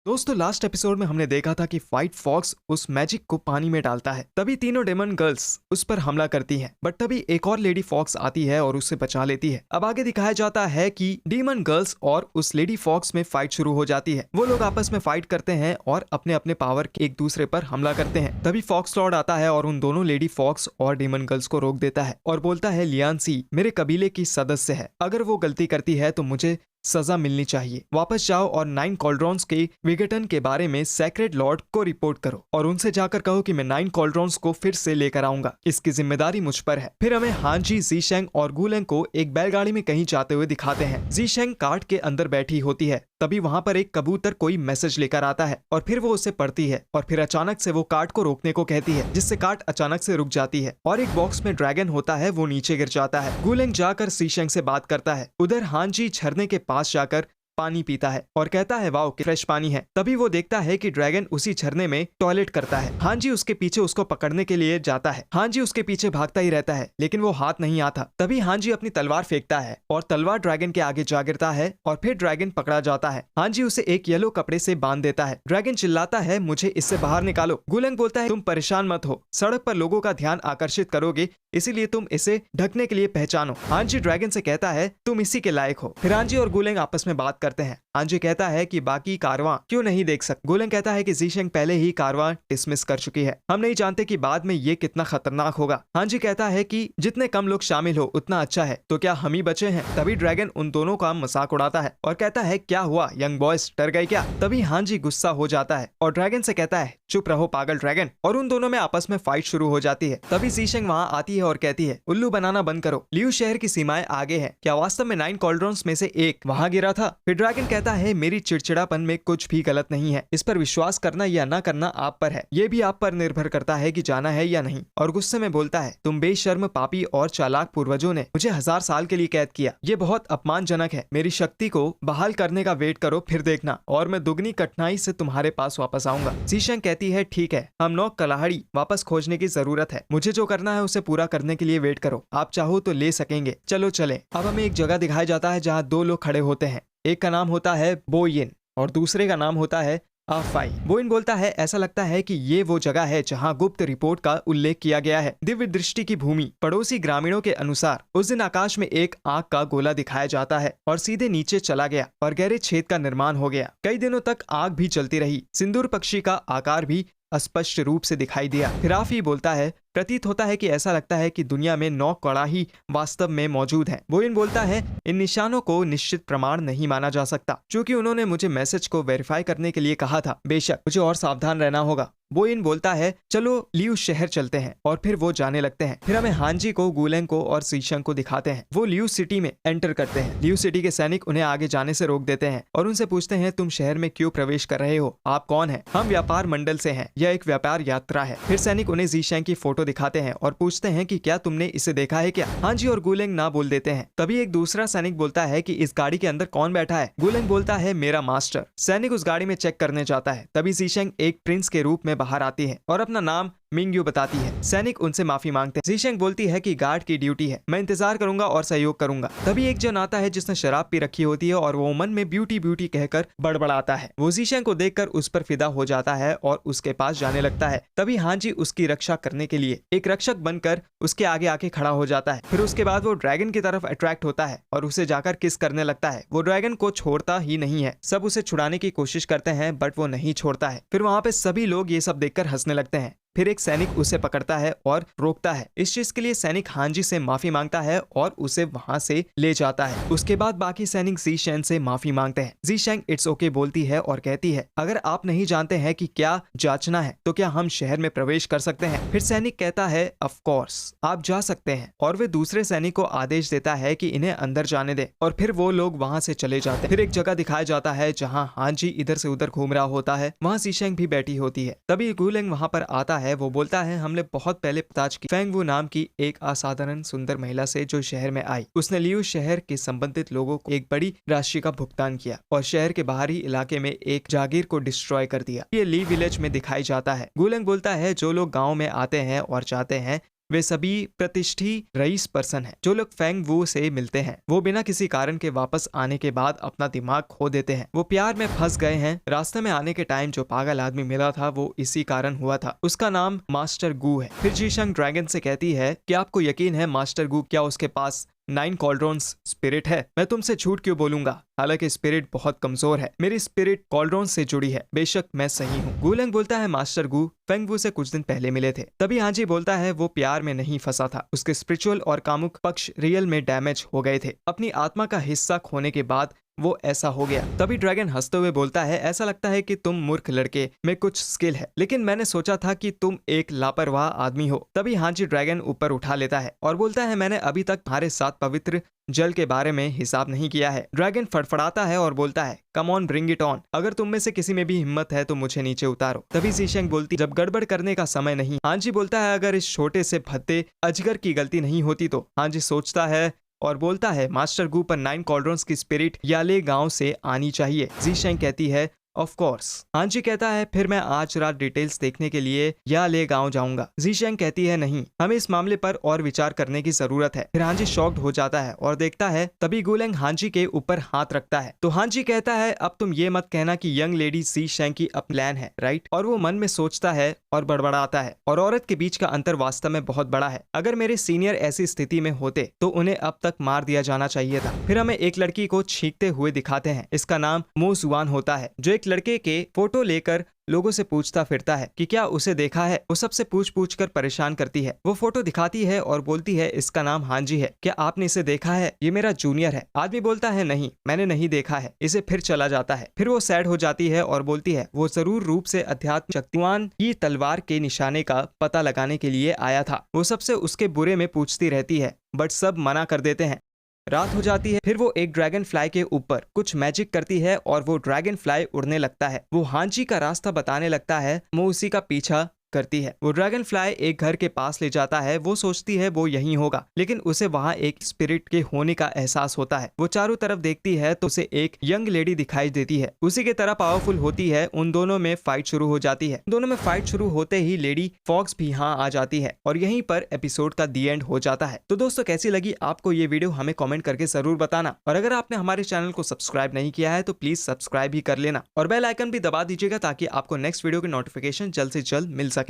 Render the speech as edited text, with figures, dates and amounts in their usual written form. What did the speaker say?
दोस्तों last episode में हमने देखा था कि फाइट फॉक्स उस मैजिक को पानी में डालता है। तभी तीनों डेमन गर्ल्स उस पर हमला करती हैं, बट तभी एक और लेडी फॉक्स आती है और उससे बचा लेती है। अब आगे दिखाया जाता है कि डीमन गर्ल्स और उस लेडी फॉक्स में फाइट शुरू हो जाती है। वो लोग आपस में फाइट करते हैं और अपने अपने पावर एक दूसरे पर हमला करते हैं। तभी फॉक्स लॉर्ड आता है और उन दोनों लेडी फॉक्स और डीमन गर्ल्स को रोक देता है और बोलता है लियांसी मेरे कबीले की सदस्य है, अगर वो गलती करती है तो मुझे सजा मिलनी चाहिए। वापस जाओ और 9 कॉल्ड्रॉन्स के विघटन के बारे में सेक्रेड लॉर्ड को रिपोर्ट करो और उनसे जाकर कहो कि मैं 9 कॉल्ड्रॉन्स को फिर से लेकर आऊंगा, इसकी जिम्मेदारी मुझ पर है। फिर हमें हांजी, जीशेंग और गुलेंग को एक बैलगाड़ी में कहीं जाते हुए दिखाते हैं। जीशेंग कार्ट के अंदर बैठी होती है, तभी वहां पर एक कबूतर कोई मैसेज लेकर आता है और फिर वो उसे पढ़ती है और फिर अचानक से वो कार्ट को रोकने को कहती है, जिससे कार्ट अचानक से रुक जाती है और एक बॉक्स में ड्रैगन होता है, वो नीचे गिर जाता है। गुलेंग जाकर जीशेंग से बात करता है। उधर हांजी झरने के पास जाकर पानी पीता है और कहता है वाओ कि फ्रेश पानी है। तभी वो देखता है कि ड्रैगन उसी झरने में टॉयलेट करता है। हांजी उसके पीछे उसको पकड़ने के लिए जाता है। हांजी उसके पीछे भागता ही रहता है, लेकिन वो हाथ नहीं आता। तभी हांजी अपनी तलवार फेंकता है और तलवार ड्रैगन के आगे जा गिरता है और फिर ड्रैगन पकड़ा जाता है। हांजी उसे एक येलो कपड़े से बांध देता है। ड्रैगन चिल्लाता है मुझे इससे बाहर निकालो। गुलेंग बोलता है तुम परेशान मत हो, सड़क पर लोगों का ध्यान आकर्षित करोगे, इसीलिए तुम इसे ढकने के लिए पहचानो। हांजी ड्रैगन से कहता है तुम इसी के लायक हो। फिर हांजी और गुलेंग आपस में बात करते हैं। हांजी कहता है कि बाकी कारवां क्यों नहीं देख सकते। गुलेंग कहता है कि जीशेंग पहले ही कारवां डिसमिस कर चुकी है, हम नहीं जानते कि बाद में ये कितना खतरनाक होगा। हांजी कहता है कि जितने कम लोग शामिल हो उतना अच्छा है, तो क्या हम ही बचे हैं। तभी ड्रैगन उन दोनों का मजाक उड़ाता है और कहता है क्या हुआ यंग बॉयज, डर गए क्या। तभी हांजी गुस्सा हो जाता है और ड्रैगन से कहता है चुप रहो पागल ड्रैगन, और उन दोनों में आपस में फाइट शुरू हो जाती है। तभी जीशेंग वहां आती है और कहती है उल्लू बनाना बंद करो, लियू शहर की सीमाएं आगे है, क्या वास्तव में 9 कॉल्ड्रॉन्स में से एक वहां गिरा था। फिर ड्रैगन कहता है मेरी चिड़चिड़ापन में कुछ भी गलत नहीं है, इस पर विश्वास करना या ना करना आप पर है, ये भी आप पर निर्भर करता है कि जाना है या नहीं। और गुस्से में बोलता है तुम बेशर्म पापी और चालाक पूर्वजों ने मुझे 1000 साल के लिए कैद किया, ये बहुत अपमानजनक है। मेरी शक्ति को बहाल करने का वेट करो, फिर देखना और मैं दुगनी कठिनाई से तुम्हारे पास वापस आऊंगा। जीशेंग कहती है ठीक है, हम 9 कलाहड़ी वापस खोजने की जरूरत है, मुझे जो करना है उसे पूरा करने के लिए वेट करो, आप चाहो तो ले सकेंगे, चलो चले। अब हमें एक जगह दिखाया जाता है जहाँ 2 लोग खड़े होते हैं, एक का नाम होता है बोयिन और दूसरे का नाम होता है आफाई। बोइन बोलता है ऐसा लगता है कि ये वो जगह है जहां गुप्त रिपोर्ट का उल्लेख किया गया है, दिव्य दृष्टि की भूमि। पड़ोसी ग्रामीणों के अनुसार उस दिन आकाश में एक आग का गोला दिखाया जाता है और सीधे नीचे चला गया और गहरे छेद का निर्माण हो गया। कई दिनों तक आग भी चलती रही, सिंदूर पक्षी का आकार भी स्पष्ट रूप से दिखाई दिया। फिर आफी बोलता है प्रतीत होता है कि ऐसा लगता है कि दुनिया में 9 कड़ाही वास्तव में मौजूद हैं। बोइन बोलता है इन निशानों को निश्चित प्रमाण नहीं माना जा सकता, क्योंकि उन्होंने मुझे मैसेज को वेरीफाई करने के लिए कहा था, बेशक मुझे और सावधान रहना होगा। बोइन बोलता है चलो लियू शहर चलते हैं, और फिर वो जाने लगते हैं। फिर हमें हांजी को, गुलेंग को और जीशेंग को दिखाते हैं। वो लियू सिटी में एंटर करते हैं। लियू सिटी के सैनिक उन्हें आगे जाने से रोक देते हैं और उनसे पूछते हैं तुम शहर में क्यों प्रवेश कर रहे हो, आप कौन है। हम व्यापार मंडल से हैं, यह एक व्यापार यात्रा है। फिर सैनिक उन्हें जीशेंग की फोटो दिखाते हैं और पूछते हैं कि क्या तुमने इसे देखा है क्या। हांजी और गुलेंग ना बोल देते हैं। तभी एक दूसरा सैनिक बोलता है कि इस गाड़ी के अंदर कौन बैठा है। गुलेंग बोलता है मेरा मास्टर। सैनिक उस गाड़ी में चेक करने जाता है। तभी जीशेंग एक प्रिंस के रूप में बाहर आती है और अपना नाम मिंग्यू बताती है। सैनिक उनसे माफी मांगते हैं। जीशेंग बोलती है कि गार्ड की ड्यूटी है, मैं इंतजार करूंगा और सहयोग करूंगा। तभी एक जन आता है जिसने शराब पी रखी होती है और वो मन में ब्यूटी ब्यूटी कहकर बड़बड़ाता है। वो जीशेंग को देखकर उस पर फिदा हो जाता है और उसके पास जाने लगता है। तभी हांजी उसकी रक्षा करने के लिए एक रक्षक बनकर उसके आगे आके खड़ा हो जाता है। फिर उसके बाद वो ड्रैगन की तरफ अट्रैक्ट होता है और उसे जाकर किस करने लगता है। वो ड्रैगन को छोड़ता ही नहीं है, सब उसे छुड़ाने की कोशिश करते हैं बट वो नहीं छोड़ता है। फिर वहां पे सभी लोग ये सब देखकर हंसने लगते हैं। फिर एक सैनिक उसे पकड़ता है और रोकता है। इस चीज के लिए सैनिक हांजी से माफी मांगता है और उसे वहां से ले जाता है। उसके बाद बाकी सैनिक जीशेंग से माफी मांगते हैं। जीशेंग इट्स ओके बोलती है और कहती है अगर आप नहीं जानते हैं कि क्या जांचना है तो क्या हम शहर में प्रवेश कर सकते हैं। फिर सैनिक कहता है ऑफ कोर्स आप जा सकते हैं, और वे दूसरे सैनिक को आदेश देता है कि इन्हें अंदर जाने दे, और फिर वो लोग वहां से चले जाते हैं। फिर एक जगह दिखाया जाता है जहाँ हांजी इधर से उधर घूम रहा होता है, वहाँ जीशेंग भी बैठी होती है। तभी गुलेंग वहां पर आता है। वो बोलता है हमने बहुत पहले पूछताछ की फेंग वू नाम की एक असाधारण सुंदर महिला से जो शहर में आई। उसने लियू शहर के संबंधित लोगों को एक बड़ी राशि का भुगतान किया और शहर के बाहरी इलाके में एक जागीर को डिस्ट्रॉय कर दिया। ये ली विलेज में दिखाई जाता है। गुलेंग बोलता है जो लोग गाँव में आते हैं और जाते हैं वे सभी प्रतिष्ठित रईस पर्सन हैं। जो लोग फेंग वू से मिलते हैं वो बिना किसी कारण के वापस आने के बाद अपना दिमाग खो देते हैं। वो प्यार में फंस गए हैं। रास्ते में आने के टाइम जो पागल आदमी मिला था वो इसी कारण हुआ था। उसका नाम मास्टर गू है। फिर जीशंग ड्रैगन से कहती है कि आपको यकीन है मास्टर गू, क्या उसके पास 9 कॉल्ड्रॉन्स स्पिरिट है? मैं तुमसे झूठ क्यों बोलूंगा, हालांकि स्पिरिट बहुत कमजोर है। मेरी स्पिरिट कॉल्ड्रॉन से जुड़ी है, बेशक मैं सही हूँ। गूलेंग बोलता है मास्टर गू फेंग वू से कुछ दिन पहले मिले थे। तभी हांजी बोलता है वो प्यार में नहीं फंसा था, उसके स्पिरिचुअल और कामुक पक्ष रियल में डैमेज हो गए थे। अपनी आत्मा का हिस्सा खोने के बाद वो ऐसा हो गया। तभी ड्रैगन हंसते हुए बोलता है ऐसा लगता है कि तुम मूर्ख लड़के में कुछ स्किल है, लेकिन मैंने सोचा था कि तुम एक लापरवाह आदमी हो। तभी हांजी ड्रैगन ऊपर उठा लेता है और बोलता है मैंने अभी तक तुम्हारे साथ पवित्र जल के बारे में हिसाब नहीं किया है। ड्रैगन फड़फड़ाता है और बोलता है come on bring it on, अगर तुम में से किसी में भी हिम्मत है तो मुझे नीचे उतारो। तभी जीशंग बोलती जब गड़बड़ करने का समय नहीं। हांजी बोलता है अगर इस छोटे से भद्दे अजगर की गलती नहीं होती तो। हांजी सोचता है और बोलता है मास्टर गू पर 9 कॉल्ड्रॉन्स की स्पिरिट याले गांव से आनी चाहिए। जीशंग कहती है ऑफ कोर्स। हांजी कहता है फिर मैं आज रात डिटेल्स देखने के लिए याले गांव जाऊंगा। जीशंग कहती है नहीं, हमें इस मामले पर और विचार करने की जरूरत है। फिर हांजी शॉक्ड हो जाता है और देखता है तभी गूलेंग हांजी के ऊपर हाथ रखता है। तो हांजी कहता है अब तुम ये मत कहना कि यंग लेडी जीशंग की अब प्लान है, राइट? और वो मन में सोचता है और बड़बड़ाता है और औरत के बीच का अंतर वास्तव में बहुत बड़ा है। अगर मेरे सीनियर ऐसी स्थिति में होते तो उन्हें अब तक मार दिया जाना चाहिए था। फिर हमें एक लड़की को छींकते हुए दिखाते हैं। इसका नाम मो जुआन होता है, जो एक लड़के के फोटो लेकर लोगों से पूछता फिरता है कि क्या उसे देखा है। वो सबसे पूछ कर परेशान करती है। वो फोटो दिखाती है और बोलती है इसका नाम हांजी है, क्या आपने इसे देखा है? ये मेरा जूनियर है। आदमी बोलता है नहीं, मैंने नहीं देखा है इसे। फिर चला जाता है। फिर वो सैड हो जाती है और बोलती है वो जरूर रूप से अध्यात्म शक्तिवान की तलवार के निशाने का पता लगाने के लिए आया था। वो सबसे उसके बुरे में पूछती रहती है बट सब मना कर देते हैं। रात हो जाती है। फिर वो एक ड्रैगन फ्लाई के ऊपर कुछ मैजिक करती है और वो ड्रैगन फ्लाई उड़ने लगता है। वो हांजी का रास्ता बताने लगता है। वो उसी का पीछा करती है। वो ड्रैगन फ्लाई एक घर के पास ले जाता है। वो सोचती है वो यहीं होगा, लेकिन उसे वहां एक स्पिरिट के होने का एहसास होता है। वो चारों तरफ देखती है तो उसे एक यंग लेडी दिखाई देती है, उसी की तरह पावरफुल होती है। उन दोनों में फाइट शुरू हो जाती है। दोनों में फाइट शुरू होते ही लेडी फॉक्स भी यहाँ आ जाती है और यहीं पर एपिसोड का दी एंड हो जाता है। तो दोस्तों कैसी लगी आपको ये वीडियो हमें कॉमेंट करके जरूर बताना, और अगर आपने हमारे चैनल को सब्सक्राइब नहीं किया है तो प्लीज सब्सक्राइब भी कर लेना और बेल आइकन भी दबा दीजिएगा ताकि आपको नेक्स्ट वीडियो की नोटिफिकेशन जल्द से जल्द मिल सके।